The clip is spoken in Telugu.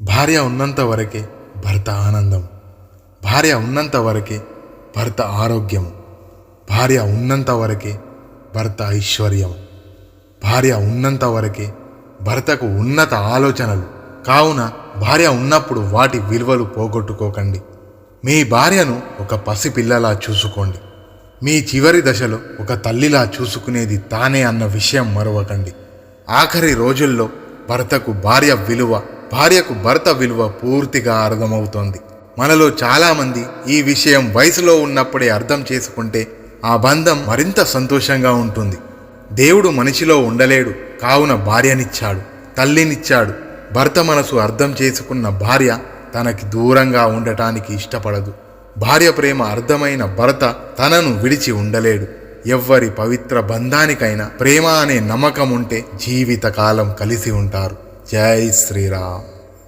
భార్య ఉన్నంత వరకే భర్త ఆనందం, భార్య ఉన్నంత వరకే భర్త ఆరోగ్యం, భార్య ఉన్నంత వరకే భర్త ఐశ్వర్యం, భార్య ఉన్నంత వరకే భర్తకు ఉన్నత ఆలోచనలు. కావున భార్య ఉన్నప్పుడు వాటి విలువలు పోగొట్టుకోకండి. మీ భార్యను ఒక పసిపిల్లలా చూసుకోండి. మీ చివరి దశలో ఒక తల్లిలా చూసుకునేది తానే అన్న విషయం మరవకండి. ఆఖరి రోజుల్లో భర్తకు భార్య విలువ, భార్యకు భర్త విలువ పూర్తిగా అర్థమవుతోంది. మనలో చాలామంది ఈ విషయం వయసులో ఉన్నప్పుడే అర్థం చేసుకుంటే ఆ బంధం మరింత సంతోషంగా ఉంటుంది. దేవుడు మనిషిలో ఉండలేడు, కావున భార్యనిచ్చాడు, తల్లినిచ్చాడు. భర్త మనసు అర్థం చేసుకున్న భార్య తనకి దూరంగా ఉండటానికి ఇష్టపడదు. భార్య ప్రేమ అర్థమైన భర్త తనను విడిచి ఉండలేడు. ఎవ్వరి పవిత్ర బంధానికైనా ప్రేమ అనే నమ్మకం ఉంటే జీవితకాలం కలిసి ఉంటారు. జై శ్రీరామ్.